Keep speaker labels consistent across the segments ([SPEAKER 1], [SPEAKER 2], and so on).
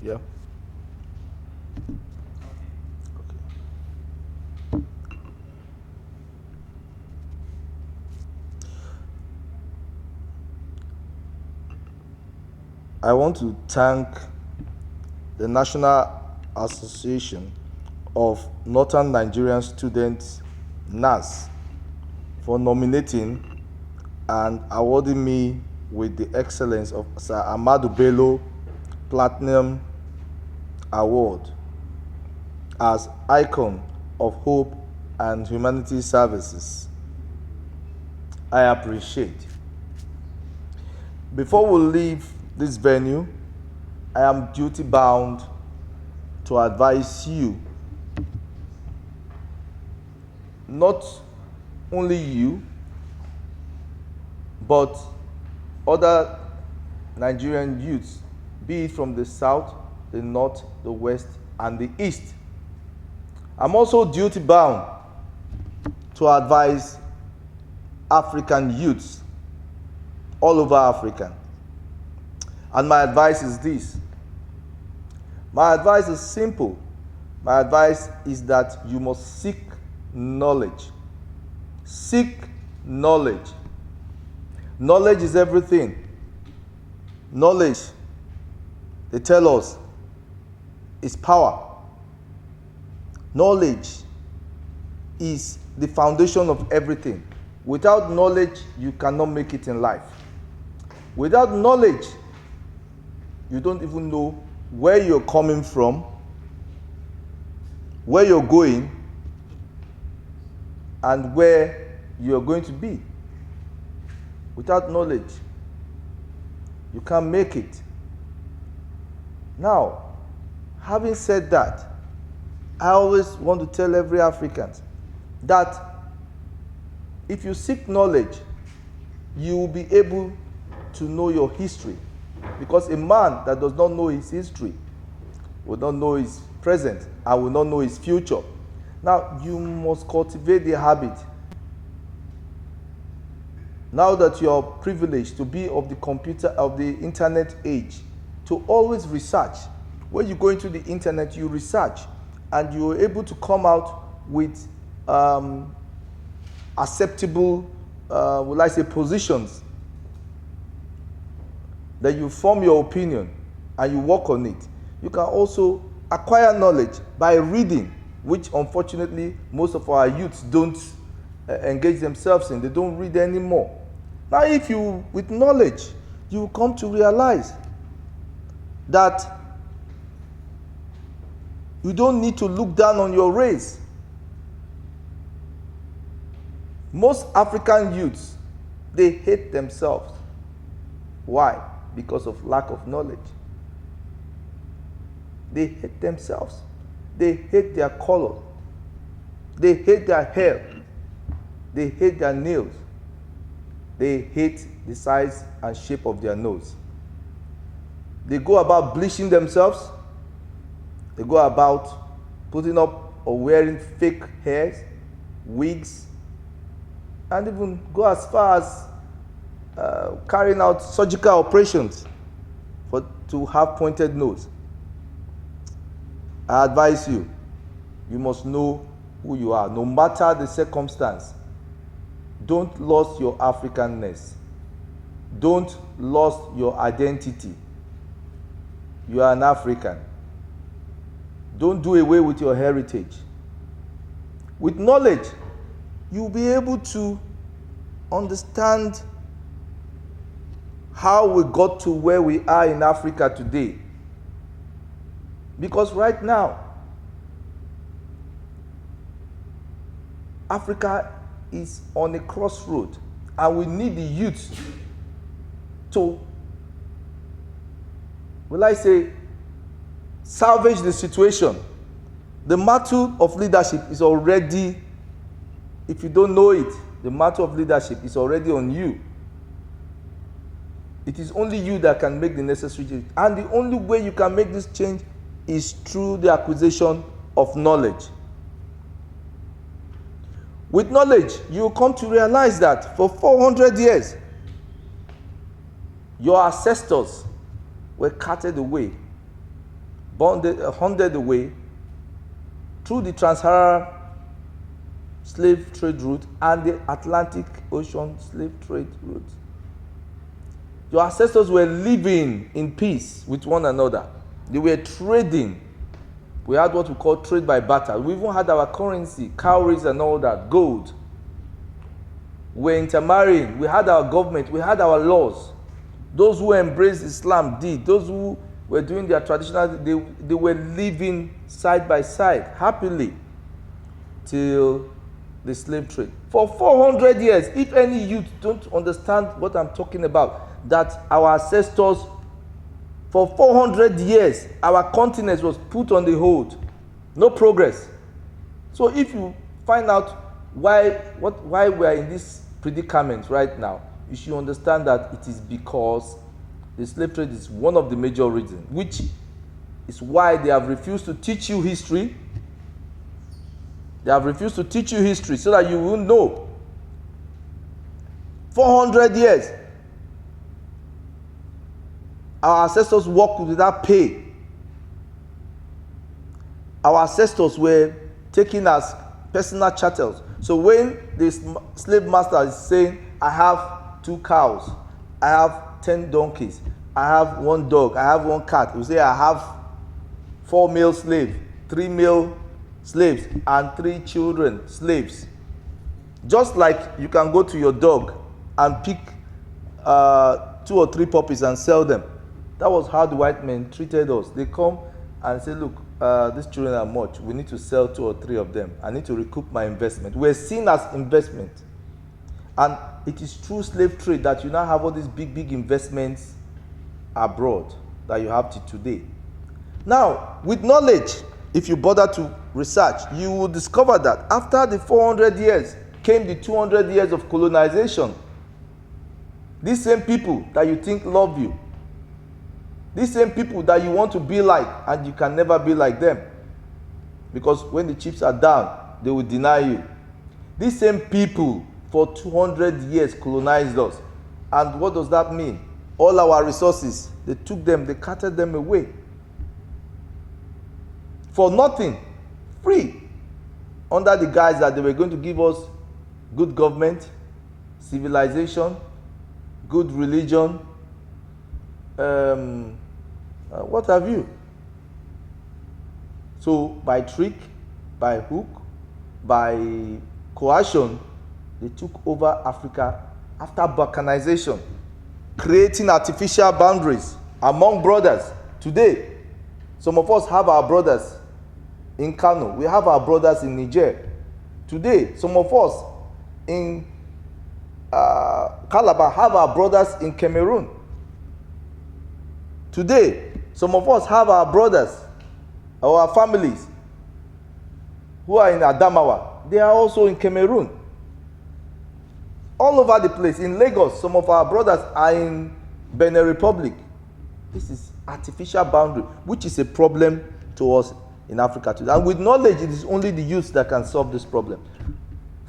[SPEAKER 1] Yeah. I want to thank the National Association of Northern Nigerian Students, NANNS, for nominating and awarding me with the Excellence of Sir Ahmadu Bello Platinum Award as Icon of Hope and Humanity Services. I appreciate. Before we leave this venue, I am duty bound to advise you, not only you, but other Nigerian youths, be it from the south, the north, the west, and the east. I'm also duty bound to advise African youths all over Africa. And my advice is this. My advice is simple. My advice is that you must seek knowledge. Seek knowledge. Knowledge is everything. Knowledge, they tell us, is power. Knowledge is the foundation of everything. Without knowledge, you cannot make it in life. Without knowledge, you don't even know where you're coming from, where you're going, and where you're going to be. Without knowledge, you can't make it. Now, having said that, I always want to tell every African that if you seek knowledge, you will be able to know your history. Because a man that does not know his history will not know his present and will not know his future. Now, you must cultivate the habit. Now that you are privileged to be of the internet age, to always research. When you go into the internet, you research, and you are able to come out with acceptable, positions. That you form your opinion and you work on it. You can also acquire knowledge by reading, which unfortunately most of our youths don't engage themselves in. They don't read anymore. Now, if you, with knowledge, you come to realize that you don't need to look down on your race. Most African youths, they hate themselves. Why? Because of lack of knowledge. They hate themselves. They hate their color. They hate their hair. They hate their nails. They hate the size and shape of their nose. They go about bleaching themselves. They go about putting up or wearing fake hairs, wigs, and even go as far as carrying out surgical operations to have pointed nose. I advise you, you must know who you are, no matter the circumstance. Don't lose your Africanness. Don't lose your identity. You are an African. Don't do away with your heritage. With knowledge, you'll be able to understand how we got to where we are in Africa today. Because right now, Africa is on a crossroad, and we need the youth to, salvage the situation. The mantle of leadership is already, if you don't know it, the mantle of leadership is already on you. It is only you that can make the necessary change. And the only way you can make this change is through the acquisition of knowledge. With knowledge, you will come to realize that for 400 years, your ancestors were carted away hunted away through the Trans-Saharan slave trade route and the Atlantic Ocean slave trade route. Your ancestors were living in peace with one another. They were trading. We had what we call trade by barter. We even had our currency, cowries and all that, gold. We were intermarrying. We had our government. We had our laws. Those who embraced Islam did. Those who were doing their traditional, they were living side by side, happily, till the slave trade. For 400 years, if any youth don't understand what I'm talking about, that our ancestors, for 400 years, our continent was put on the hold. No progress. So if you find out why we are in this predicament right now, you should understand that it is because the slave trade is one of the major reasons, which is why they have refused to teach you history. They have refused to teach you history so that you will know. 400 years. Our ancestors worked without pay. Our ancestors were taken as personal chattels. So when the slave master is saying, I have 2 cows, I have 10 donkeys, I have 1 dog, I have 1 cat, you say, I have 4 male slaves, 3 male slaves, and 3 children slaves. Just like you can go to your dog and pick 2 or 3 puppies and sell them. That was how the white men treated us. They come and say, look, these children are much. We need to sell 2 or 3 of them. I need to recoup my investment. We're seen as investment. And it is through slave trade that you now have all these big investments abroad that you have to today. Now, with knowledge, if you bother to research, you will discover that after the 400 years came the 200 years of colonization. These same people that you think love you, these same people that you want to be like, and you can never be like them, because when the chips are down, they will deny you. These same people for 200 years colonized us. And what does that mean? All our resources, they took them, they carted them away. For nothing, free, under the guise that they were going to give us good government, civilization, good religion, what have you. So by trick, by hook, by coercion, they took over Africa after balkanization, creating artificial boundaries among brothers. Today, some of us have our brothers in Kano. We have our brothers in Niger. Today, some of us in Calabar have our brothers in Cameroon. Today, some of us have our brothers, our families, who are in Adamawa. They are also in Cameroon. All over the place. In Lagos, some of our brothers are in Benin Republic. This is artificial boundary, which is a problem to us in Africa today. And with knowledge, it is only the youth that can solve this problem.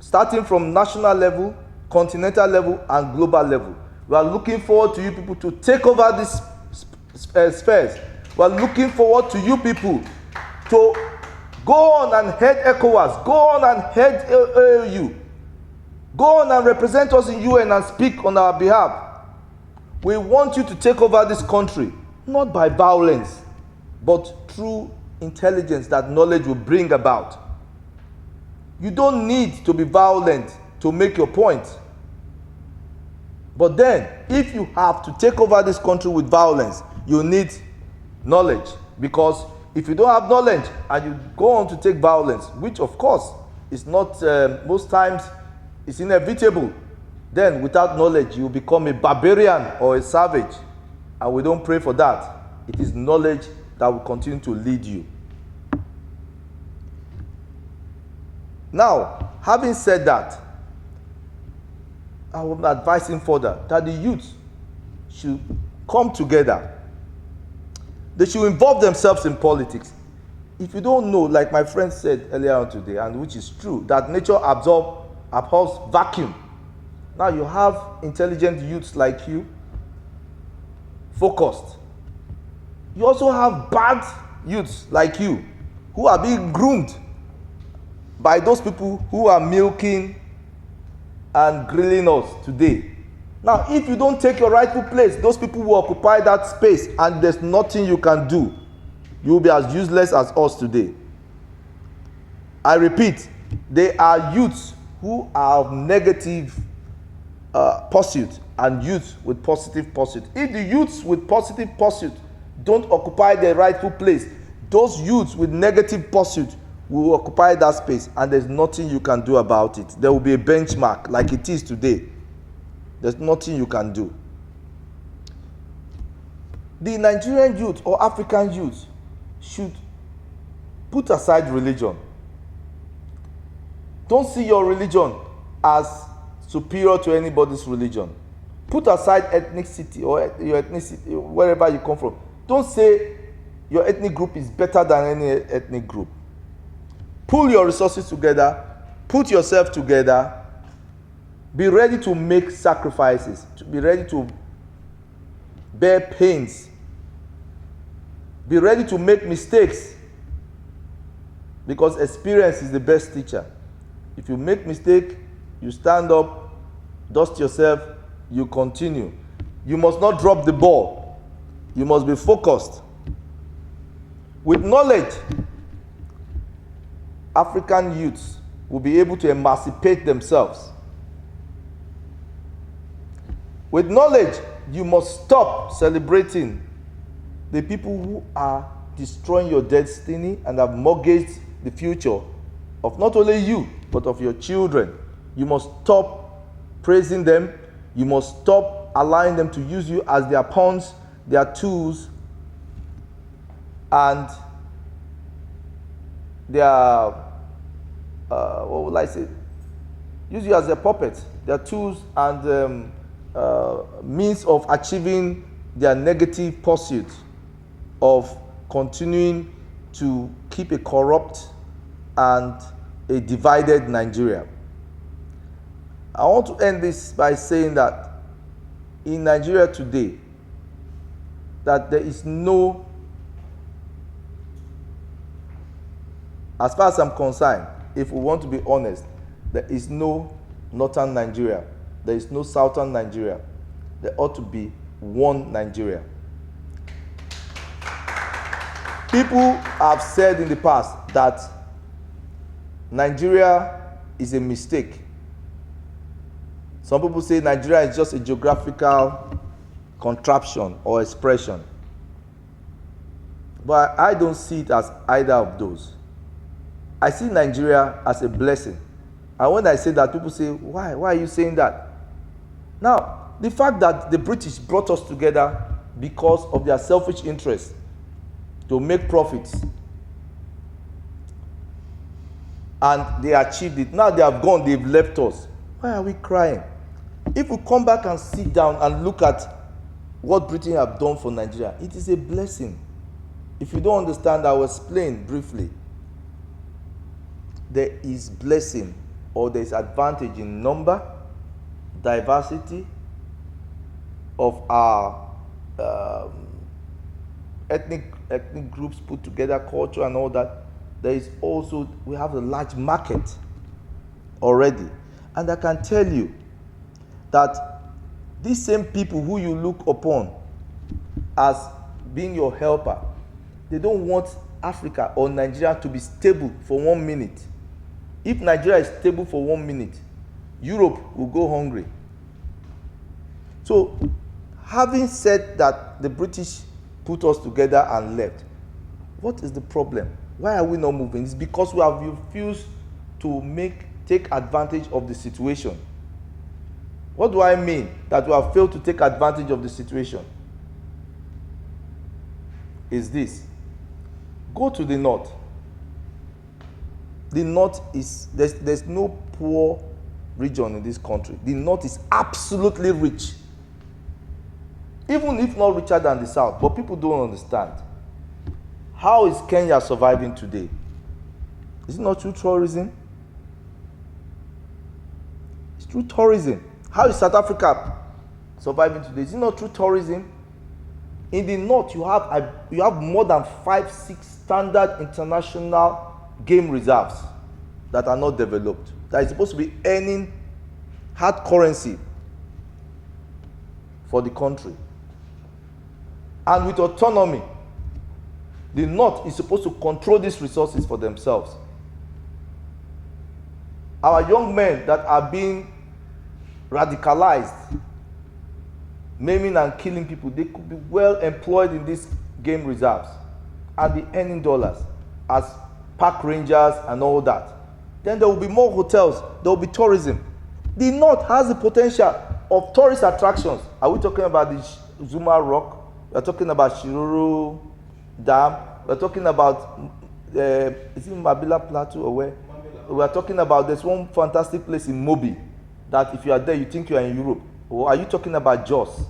[SPEAKER 1] Starting from national level, continental level, and global level. We are looking forward to you people to take over these spheres. We are looking forward to you people to go on and head ECOWAS, go on and head AU, go on and represent us in UN and speak on our behalf. We want you to take over this country, not by violence, but through intelligence that knowledge will bring about. You don't need to be violent to make your point. But then, if you have to take over this country with violence, you need knowledge. Because if you don't have knowledge and you go on to take violence, which of course is not, most times, it's inevitable, then without knowledge, you become a barbarian or a savage. And we don't pray for that. It is knowledge that will continue to lead you. Now, having said that, I will advise him further that the youth should come together. They should involve themselves in politics. If you don't know, like my friend said earlier on today, and which is true, that nature abhors vacuum. Now you have intelligent youths like you, focused. You also have bad youths like you who are being groomed by those people who are milking and grilling us today. Now, if you don't take your rightful place, those people will occupy that space and there's nothing you can do. You will be as useless as us today. I repeat, they are youths who are of negative pursuit and youths with positive pursuit. If the youths with positive pursuit don't occupy their rightful place, those youths with negative pursuit will occupy that space and there's nothing you can do about it. There will be a benchmark like it is today. There's nothing you can do. The Nigerian youth or African youth should put aside religion. Don't see your religion as superior to anybody's religion. Put aside ethnicity or your ethnicity, wherever you come from. Don't say your ethnic group is better than any ethnic group. Pull your resources together, put yourself together, be ready to make sacrifices, to be ready to bear pains, be ready to make mistakes, because experience is the best teacher. If you make mistake, you stand up, dust yourself, you continue. You must not drop the ball. You must be focused. With knowledge, African youths will be able to emancipate themselves. With knowledge, you must stop celebrating the people who are destroying your destiny and have mortgaged the future of not only you, but of your children. You must stop praising them. You must stop allowing them to use you as their pawns, their tools, and their, what would I say? Use you as their puppets, their tools and means of achieving their negative pursuit of continuing to keep a corrupt and a divided Nigeria. I want to end this by saying that in Nigeria today, that there is no, as far as I'm concerned, if we want to be honest, there is no northern Nigeria. There is no southern Nigeria. There ought to be one Nigeria. People have said in the past that Nigeria is a mistake. Some people say Nigeria is just a geographical contraption or expression. But I don't see it as either of those. I see Nigeria as a blessing. And when I say that, people say, why? Why are you saying that? Now, the fact that the British brought us together because of their selfish interests to make profits, and they achieved it. Now they have gone, they've left us. Why are we crying? If we come back and sit down and look at what Britain have done for Nigeria, it is a blessing. If you don't understand, I will explain briefly. There is blessing, or there is advantage in number, diversity of our ethnic groups put together, culture and all that. There is also, we have a large market already. And I can tell you that these same people who you look upon as being your helper, they don't want Africa or Nigeria to be stable for 1 minute. If Nigeria is stable for 1 minute, Europe will go hungry. So, having said that the British put us together and left, what is the problem? Why are we not moving? It's because we have refused to take advantage of the situation. What do I mean that we have failed to take advantage of the situation? Is this. Go to the north. The north is, there's no poor region in this country. The north is absolutely rich. Even if not richer than the south, but people don't understand. How is Kenya surviving today? Is it not through tourism? It's through tourism. How is South Africa surviving today? Is it not through tourism? In the north, you have more than 5-6 standard international game reserves that are not developed, that is supposed to be earning hard currency for the country. And with autonomy, the north is supposed to control these resources for themselves. Our young men that are being radicalized, maiming and killing people, they could be well employed in these game reserves and be earning dollars as park rangers and all that. Then there will be more hotels, there will be tourism. The north has the potential of tourist attractions. Are we talking about the Zuma Rock? We're talking about Shiruru Dam. We're talking about is it Mabila Plateau or where? We're talking about there's one fantastic place in Mobi that if you are there, you think you are in Europe. Or are you talking about Jos?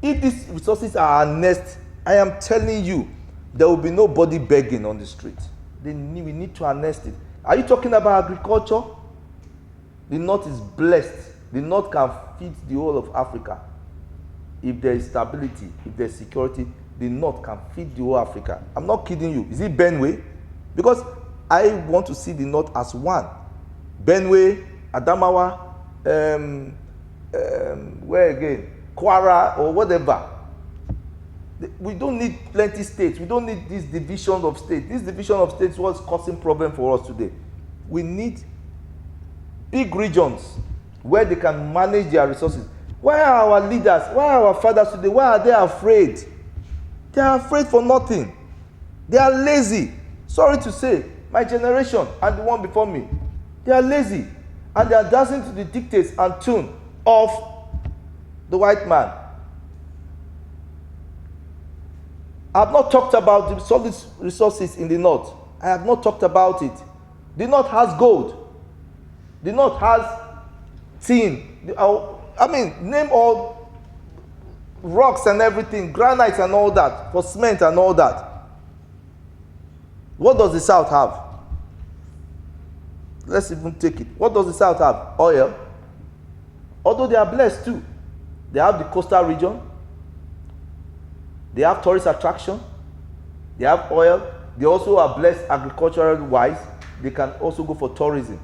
[SPEAKER 1] If these resources are harnessed, I am telling you, there will be nobody begging on the street. We need to harness it. Are you talking about agriculture? The north is blessed. The north can feed the whole of Africa. If there is stability, if there is security, the north can feed the whole Africa. I'm not kidding you. Is it Benue? Because I want to see the north as one. Benue, Adamawa, where again? Kwara or whatever. We don't need plenty states. We don't need this division of states. This division of states was causing problem for us today. We need big regions where they can manage their resources. Why are our leaders, why are our fathers today, why are they afraid? They are afraid for nothing. They are lazy. Sorry to say, my generation and the one before me, they are lazy. And they are dancing to the dictates and tune of the white man. I have not talked about the solid resources in the north. I have not talked about it. The north has gold. The north has tin. Name all rocks and everything, granite and all that, for cement and all that. What does the south have? Let's even take it. What does the south have? Oil. Although they are blessed too. They have the coastal region. They have tourist attraction. They have oil. They also are blessed agricultural wise. They can also go for tourism.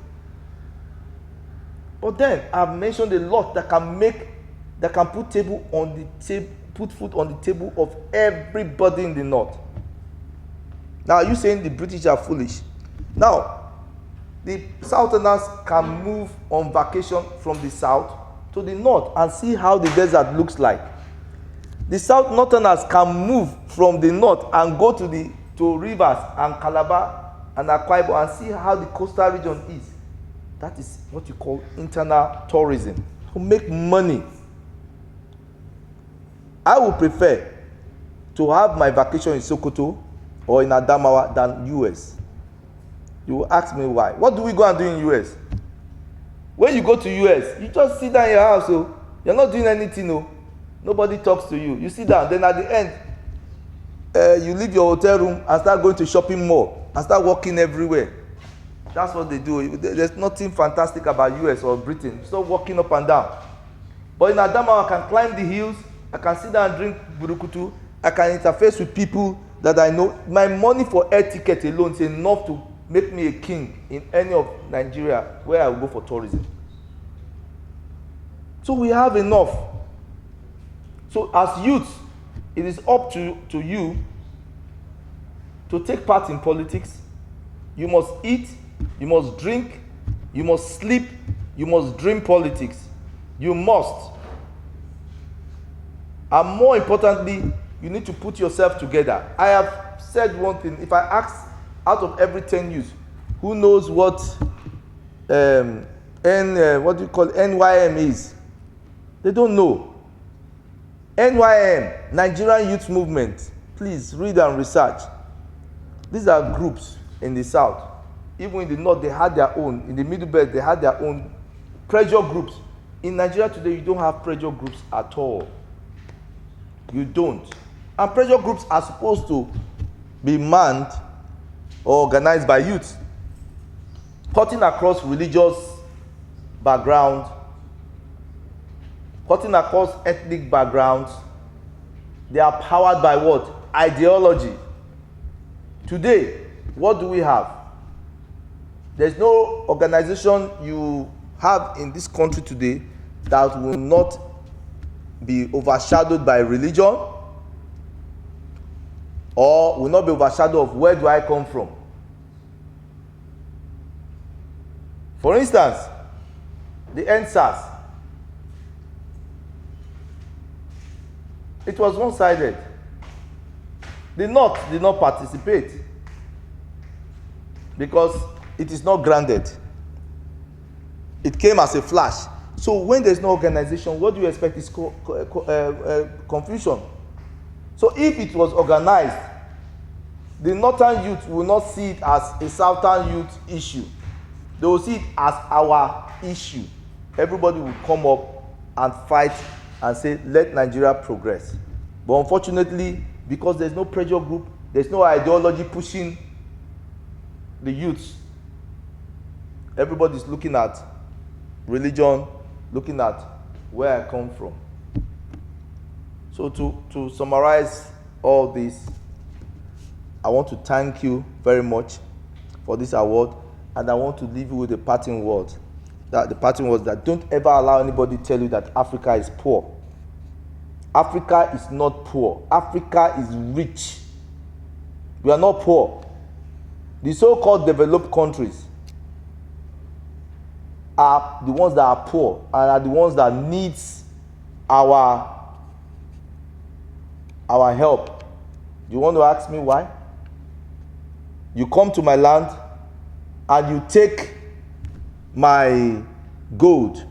[SPEAKER 1] But then I've mentioned a lot that can put food on the table of everybody in the north. Now, are you saying the British are foolish? Now, the Southerners can move on vacation from the south to the north and see how the desert looks like. The Northerners can move from the north and go to rivers and Calabar and Akwa Ibom and see how the coastal region is. That is what you call internal tourism, to make money. I would prefer to have my vacation in Sokoto or in Adamawa than US. You will ask me why. What do we go and do in US? When you go to US, you just sit down in your house. So you're not doing anything. No. Nobody talks to you. You sit down. Then at the end, you leave your hotel room and start going to shopping mall and start walking everywhere. That's what they do. There's nothing fantastic about US or Britain. Start walking up and down. But in Adamawa, I can climb the hills. I can sit down and drink burukutu. I can interface with people that I know. My money for air ticket alone is enough to make me a king in any of Nigeria where I will go for tourism. So we have enough. So as youths, it is up to you to take part in politics. You must eat, you must drink, you must sleep, you must dream politics. You must. And more importantly, you need to put yourself together. I have said one thing. If I ask out of every 10 youths, who knows what NYM is? They don't know. NYM, Nigerian Youth Movement. Please read and research. These are groups in the south. Even in the north, they had their own. In the middle belt, they had their own pressure groups. In Nigeria today, you don't have pressure groups at all. You don't. And pressure groups are supposed to be manned or organized by youth, cutting across religious background, cutting across ethnic backgrounds, They are powered by what? Ideology. Today, what do we have? There's no organization you have in this country today that will not be overshadowed by religion, or will not be overshadowed of where do I come from. For instance, the NSAS. It was one-sided. The North did not participate because it is not grounded. It came as a flash. So when there's no organization, what do you expect is confusion. So if it was organized, the Northern youth will not see it as a Southern youth issue. They will see it as our issue. Everybody will come up and fight and say, let Nigeria progress. But unfortunately, because there's no pressure group, there's no ideology pushing the youths, everybody's looking at religion, looking at where I come from. So to summarize all this, I want to thank you very much for this award, and I want to leave you with a parting word. That the parting was that don't ever allow anybody to tell you that Africa is poor. Africa is not poor. Africa is rich. We are not poor. The so-called developed countries are the ones that are poor and are the ones that needs our help. You want to ask me why? You come to my land and you take my gold.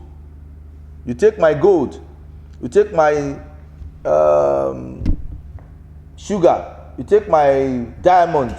[SPEAKER 1] You take my gold. You take my sugar. You take my diamond.